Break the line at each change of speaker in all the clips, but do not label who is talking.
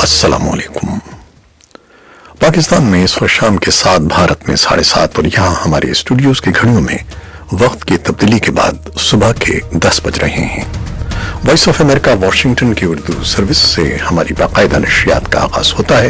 السلام علیکم۔ پاکستان میں اس وقت شام کے 7، بھارت میں 7:30 اور یہاں ہمارے اسٹوڈیوز کی گھڑیوں میں وقت کی تبدیلی کے بعد صبح کے 10 بج رہے ہیں۔ وائس آف امریکہ واشنگٹن کی اردو سروس سے ہماری باقاعدہ نشریات کا آغاز ہوتا ہے۔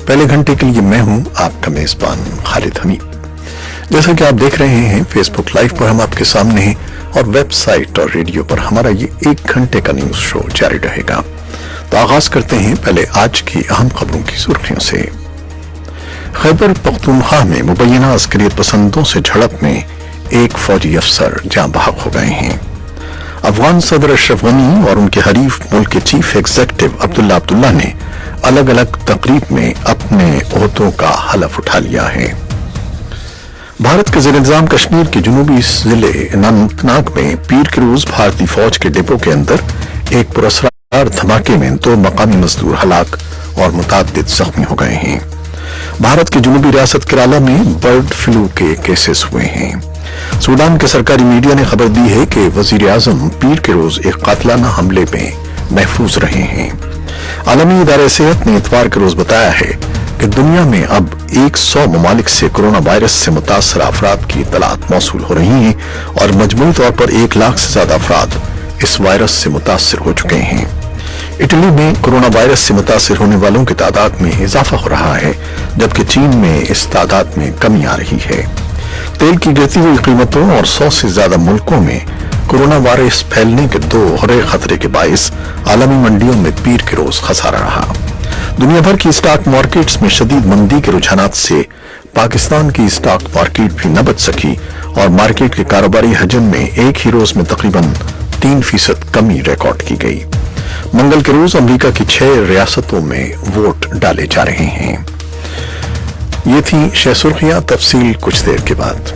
پہلے گھنٹے کے لیے میں ہوں آپ کا میزبان خالد حمید۔ جیسا کہ آپ دیکھ رہے ہیں فیس بک لائیو پر ہم آپ کے سامنے ہیں اور ویب سائٹ اور ریڈیو پر ہمارا یہ 1 گھنٹے کا نیوز شو جاری رہے گا۔ تو آغاز کرتے ہیں پہلے آج کی اہم خبروں کی سرخیوں سے۔ خیبر پختونخوا میں مبینہ عسکریت پسندوں سے جھڑپ میں 1 فوجی افسر جاں بحق ہو گئے ہیں۔ افغان صدر اشرف غنی اور ان کے حریف ملک کے چیف ایگزیکٹو عبداللہ نے الگ الگ تقریب میں اپنے عہدوں کا حلف اٹھا لیا ہے۔ بھارت کے زیر انتظام کشمیر کے جنوبی ضلع اننت ناگ میں پیر کے روز بھارتی فوج کے ڈپو کے اندر ایک پراسرار دھماکے میں 2 مقامی مزدور ہلاک اور متعدد زخمی ہو گئے ہیں۔ بھارت کی جنوبی ریاست کیرالہ میں برڈ فلو کے کیسز ہوئے ہیں۔ سوڈان کے سرکاری میڈیا نے خبر دی ہے کہ وزیر اعظم پیر کے روز ایک قاتلانہ حملے میں محفوظ رہے ہیں۔ عالمی ادارہ صحت نے اتوار کے روز بتایا ہے کہ دنیا میں اب 100 ممالک سے کرونا وائرس سے متاثرہ افراد کی اطلاعات موصول ہو رہی ہیں اور مجموعی طور پر 1 لاکھ سے زیادہ افراد اس وائرس سے متاثر ہو چکے ہیں۔ اٹلی میں کرونا وائرس سے متاثر ہونے والوں کی تعداد میں اضافہ ہو رہا ہے، جبکہ چین میں اس تعداد میں کمی آ رہی ہے۔ تیل کی گرتی ہوئی قیمتوں اور 100 سے زیادہ ملکوں میں کرونا وائرس پھیلنے کے دوہرے خطرے کے باعث عالمی منڈیوں میں پیر کے روز خسارہ رہا۔ دنیا بھر کی اسٹاک مارکیٹس میں شدید مندی کے رجحانات سے پاکستان کی اسٹاک مارکیٹ بھی نہ بچ سکی اور مارکیٹ کے کاروباری حجم میں ایک ہی روز میں تقریباً 3% کمی ریکارڈ کی گئی۔ منگل کے روز امریکہ کی 6 ریاستوں میں ووٹ ڈالے جا رہے ہیں۔ یہ تھی 6 سرخیاں، تفصیل کچھ دیر کے بعد۔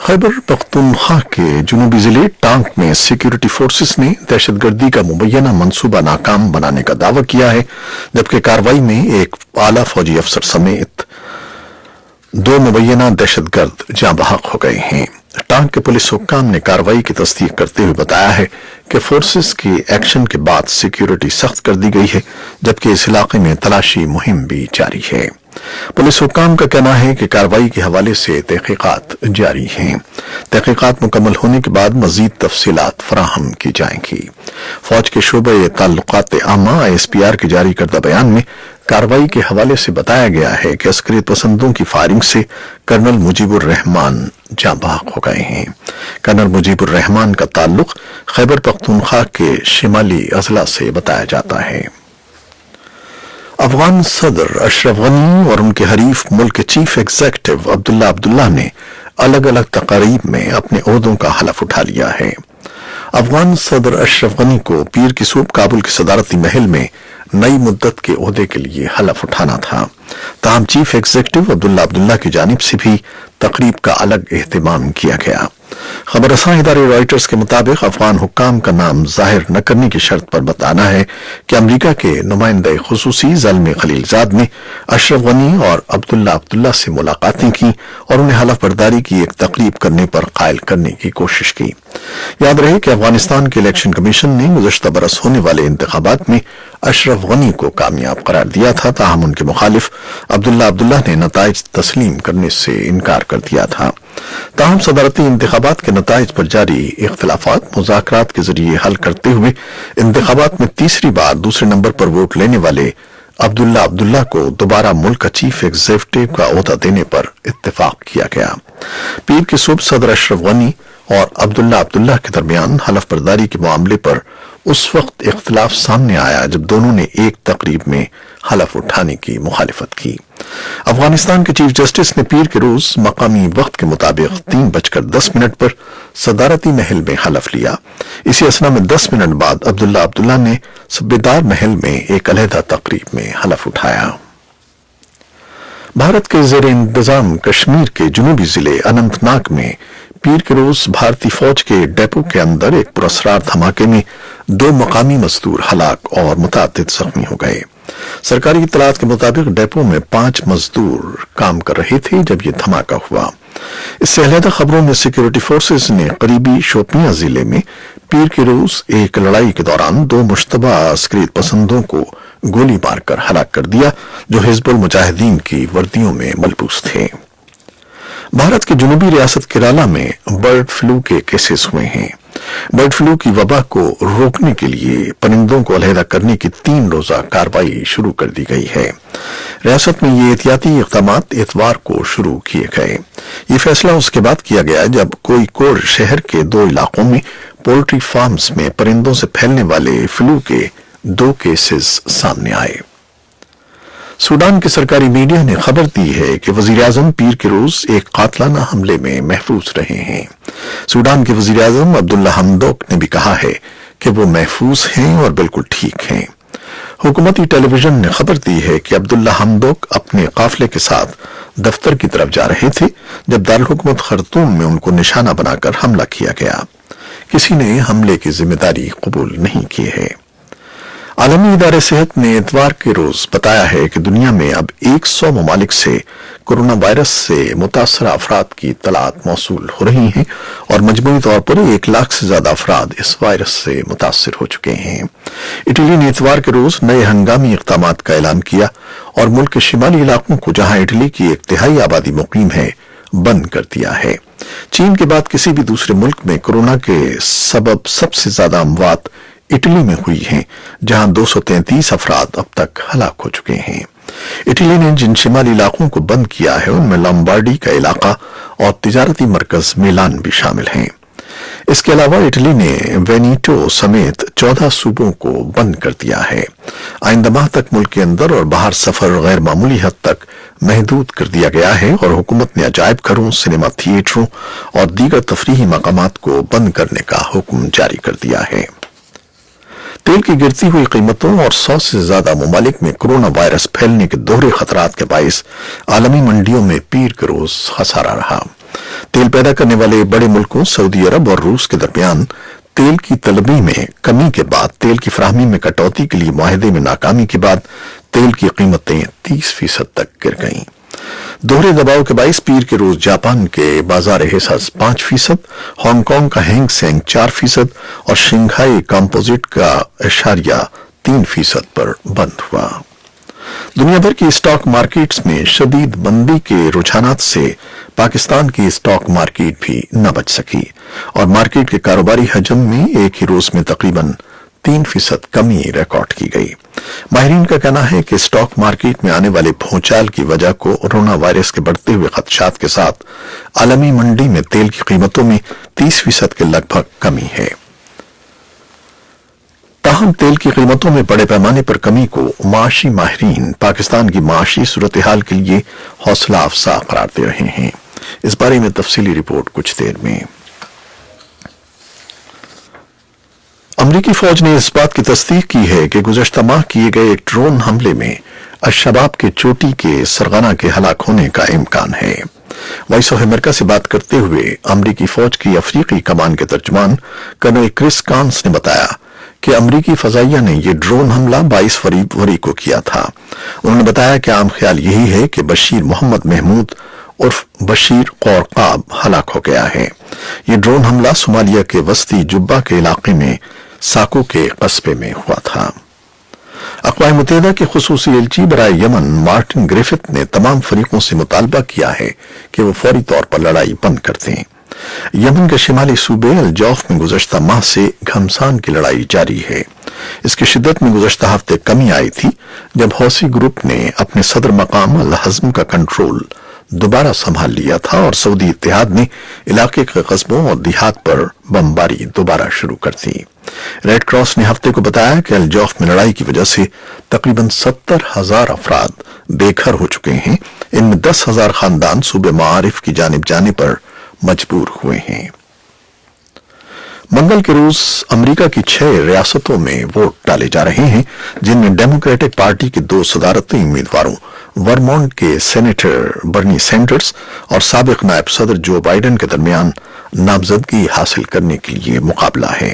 خیبر پختونخوا کے جنوبی ضلع ٹانک میں سیکیورٹی فورسز نے دہشت گردی کا مبینہ منصوبہ ناکام بنانے کا دعویٰ کیا ہے، جبکہ کارروائی میں ایک اعلیٰ فوجی افسر سمیت 2 مبینہ دہشت گرد جاں بحق ہو گئے ہیں۔ ٹانک کے پولیس حکام نے کارروائی کی تصدیق کرتے ہوئے بتایا ہے کہ فورسز کے ایکشن کے بعد سیکیورٹی سخت کر دی گئی ہے، جبکہ اس علاقے میں تلاشی مہم بھی جاری ہے۔ پولیس حکام کا کہنا ہے کہ کارروائی کے حوالے سے تحقیقات جاری ہیں۔ تحقیقات مکمل ہونے کے بعد مزید تفصیلات فراہم کی جائیں گی۔ فوج کے شعبہ تعلقات عامہ ISPR کے جاری کردہ بیان میں کارروائی کے حوالے سے بتایا گیا ہے کہ عسکریت پسندوں کی فائرنگ سے کرنل مجیب الرحمان جاں بحق ہو گئے ہیں۔ کرنل مجیب الرحمان کا تعلق خیبر پختونخوا کے شمالی اضلاع سے بتایا جاتا ہے۔ افغان صدر اشرف غنی اور ان کے حریف ملک کے چیف ایگزیکٹو عبداللہ نے الگ الگ تقاریب میں اپنے عہدوں کا حلف اٹھا لیا ہے۔ افغان صدر اشرف غنی کو پیر کی صبح کابل کے صدارتی محل میں نئی مدت کے عہدے کے لیے حلف اٹھانا تھا، تاہم چیف ایگزیکٹو عبداللہ کی جانب سے بھی تقریب کا الگ اہتمام کیا گیا۔ خبر رساں ادارے رائٹرز کے مطابق افغان حکام کا نام ظاہر نہ کرنے کی شرط پر بتانا ہے کہ امریکہ کے نمائندہ خصوصی زلمے خلیل زاد نے اشرف غنی اور عبداللہ سے ملاقاتیں کی اور انہیں حلف برداری کی ایک تقریب کرنے پر قائل کرنے کی کوشش کی۔ یاد رہے کہ افغانستان کے الیکشن کمیشن نے گزشتہ برس ہونے والے انتخابات میں اشرف غنی کو کامیاب قرار دیا تھا، تاہم ان کے مخالف عبداللہ نے نتائج تسلیم کرنے سے انکار کر دیا تھا۔ تاہم صدارتی انتخابات کے نتائج پر جاری اختلافات مذاکرات کے ذریعے حل کرتے ہوئے انتخابات میں تیسری بار دوسرے نمبر پر ووٹ لینے والے عبداللہ کو دوبارہ ملک کا چیف ایگزیکٹو کا عہدہ دینے پر اتفاق کیا گیا۔ پیر کی صبح صدر اشرف غنی اور عبداللہ کے درمیان حلف برداری کے معاملے پر اس وقت اختلاف سامنے آیا جب دونوں نے ایک تقریب میں حلف اٹھانے کی مخالفت کی۔ افغانستان کے چیف جسٹس نے پیر کے روز مقامی وقت کے مطابق 3:10 پر صدارتی محل میں حلف لیا۔ اسی اثنا میں 10 منٹ بعد عبداللہ نے صوبیدار محل میں ایک علیحدہ تقریب میں حلف اٹھایا۔ بھارت کے زیر انتظام کشمیر کے جنوبی ضلع اننت ناگ میں پیر کے روز بھارتی فوج کے ڈیپو کے اندر ایک پراسرار دھماکے میں 2 مقامی مزدور ہلاک اور متعدد زخمی ہو گئے۔ سرکاری اطلاعات کے مطابق ڈیپو میں 5 مزدور کام کر رہے تھے جب یہ دھماکہ ہوا۔ اس سے علیحدہ خبروں میں سیکورٹی فورسز نے قریبی شوپیاں ضلع میں پیر کے روز ایک لڑائی کے دوران 2 مشتبہ عسکری پسندوں کو گولی مار کر ہلاک کر دیا جو حزب المجاہدین کی وردیوں میں ملبوس تھے۔ بھارت کے جنوبی ریاست کیرالہ میں برڈ فلو کے کیسز ہوئے ہیں۔ برڈ فلو کی وبا کو روکنے کے لیے پرندوں کو علیحدہ کرنے کی 3 روزہ کارروائی شروع کر دی گئی ہے۔ ریاست میں یہ احتیاطی اقدامات اتوار کو شروع کیے گئے۔ یہ فیصلہ اس کے بعد کیا گیا جب کوئی کوڑ شہر کے 2 علاقوں میں پولٹری فارمز میں پرندوں سے پھیلنے والے فلو کے 2 کیسز سامنے آئے۔ سوڈان کے سرکاری میڈیا نے خبر دی ہے کہ وزیر اعظم پیر کے روز ایک قاتلانہ حملے میں محفوظ رہے ہیں۔ سوڈان کے وزیر اعظم عبداللہ حمدوک نے بھی کہا ہے کہ وہ محفوظ ہیں اور بالکل ٹھیک ہیں۔ حکومتی ٹیلی ویژن نے خبر دی ہے کہ عبداللہ حمدوک اپنے قافلے کے ساتھ دفتر کی طرف جا رہے تھے جب دارالحکومت خرطوم میں ان کو نشانہ بنا کر حملہ کیا گیا۔ کسی نے حملے کی ذمہ داری قبول نہیں کی ہے۔ عالمی ادارے صحت نے اتوار کے روز بتایا ہے کہ دنیا میں اب 100 ممالک سے کورونا وائرس سے متاثرہ افراد کی اطلاعات موصول ہو رہی ہیں اور مجموعی طور پر 1 لاکھ سے زیادہ افراد اس وائرس سے متاثر ہو چکے ہیں۔ اٹلی نے اتوار کے روز نئے ہنگامی اقدامات کا اعلان کیا اور ملک کے شمالی علاقوں کو جہاں اٹلی کی 1/3 آبادی مقیم ہے بند کر دیا ہے۔ چین کے بعد کسی بھی دوسرے ملک میں کورونا کے سبب سب سے زیادہ اموات اٹلی میں ہوئی ہیں جہاں 233 افراد اب تک ہلاک ہو چکے ہیں۔ اٹلی نے جن شمالی علاقوں کو بند کیا ہے ان میں لمبارڈی کا علاقہ اور تجارتی مرکز میلان بھی شامل ہیں۔ اس کے علاوہ اٹلی نے وینیٹو سمیت 14 صوبوں کو بند کر دیا ہے۔ آئندہ ماہ تک ملک کے اندر اور باہر سفر غیر معمولی حد تک محدود کر دیا گیا ہے اور حکومت نے عجائب گھروں، سنیما تھیٹروں اور دیگر تفریحی مقامات کو بند کرنے کا حکم جاری کر دیا ہے۔ تیل کی گرتی ہوئی قیمتوں اور 100 سے زیادہ ممالک میں کورونا وائرس پھیلنے کے دوہرے خطرات کے باعث عالمی منڈیوں میں پیر کے روز خسارہ رہا۔ تیل پیدا کرنے والے بڑے ملکوں سعودی عرب اور روس کے درمیان تیل کی طلبی میں کمی کے بعد تیل کی فراہمی میں کٹوتی کے لیے معاہدے میں ناکامی کے بعد تیل کی قیمتیں 30% تک گر گئیں۔ دوہرے دباؤ کے باعث پیر کے روز جاپان کے بازار حصص 5%، ہانگ کانگ کا ہینگ سینگ 4% اور شنگھائی کمپوزٹ کا 0.3% پر بند ہوا۔ دنیا بھر کی اسٹاک مارکیٹس میں شدید مندی کے رجحانات سے پاکستان کی اسٹاک مارکیٹ بھی نہ بچ سکی اور مارکیٹ کے کاروباری حجم میں ایک ہی روز میں تقریباً 3% کمی ریکارڈ کی گئی۔ ماہرین کا کہنا ہے کہ اسٹاک مارکیٹ میں آنے والے بھونچال کی وجہ کو کورونا وائرس کے بڑھتے ہوئے خدشات کے ساتھ عالمی منڈی میں تیل کی قیمتوں میں 30% کے لگ بھگ کمی ہے۔ تاہم تیل کی قیمتوں میں بڑے پیمانے پر کمی کو معاشی ماہرین پاکستان کی معاشی صورتحال کے لیے حوصلہ افزا قرار دے رہے ہیں۔ اس بارے میں تفصیلی رپورٹ کچھ دیر میں۔ امریکی فوج نے اس بات کی تصدیق کی ہے کہ گزشتہ ماہ کیے گئے ایک ڈرون حملے میں الشباب کے چوٹی کے سرغنہ کے ہلاک ہونے کا امکان ہے۔ وائس آف امریکہ سے بات کرتے ہوئے امریکی فوج کی افریقی کمان کے ترجمان کرنل کرس کانس نے بتایا کہ امریکی فضائیہ نے یہ ڈرون حملہ 22 فروری کو کیا تھا۔ انہوں نے بتایا کہ عام خیال یہی ہے کہ بشیر محمد محمود عرف بشیر قورقاب ہلاک ہو گیا ہے۔ یہ ڈرون حملہ صومالیہ کے وسطی جبہ کے علاقے میں ساکو کے قصبے میں ہوا تھا۔ اقوام متحدہ کے خصوصی ایلچی برائے یمن مارٹن گریفت نے تمام فریقوں سے مطالبہ کیا ہے کہ وہ فوری طور پر لڑائی بند کر دیں۔ یمن کے شمالی صوبے الجوف میں گزشتہ ماہ سے گھمسان کی لڑائی جاری ہے۔ اس کی شدت میں گزشتہ ہفتے کمی آئی تھی جب حوثی گروپ نے اپنے صدر مقام الحزم کا کنٹرول دوبارہ سنبھال لیا تھا اور سعودی اتحاد نے علاقے کے قصبوں اور دیہات پر بمباری دوبارہ شروع کر دی۔ ریڈ کراس نے ہفتے کو بتایا کہ الجوف میں لڑائی کی وجہ سے تقریباً 70,000 افراد بے گھر ہو چکے ہیں۔ ان میں 10,000 خاندان صوبے معارف کی جانب جانے پر مجبور ہوئے ہیں۔ منگل کے روز امریکہ کی 6 ریاستوں میں ووٹ ڈالے جا رہے ہیں جن میں ڈیموکریٹک پارٹی کے 2 صدارتی امیدواروں ورمونٹ کے سینیٹر برنی سینڈرز اور سابق نائب صدر جو بائیڈن کے درمیان نامزدگی حاصل کرنے کے لیے مقابلہ ہے۔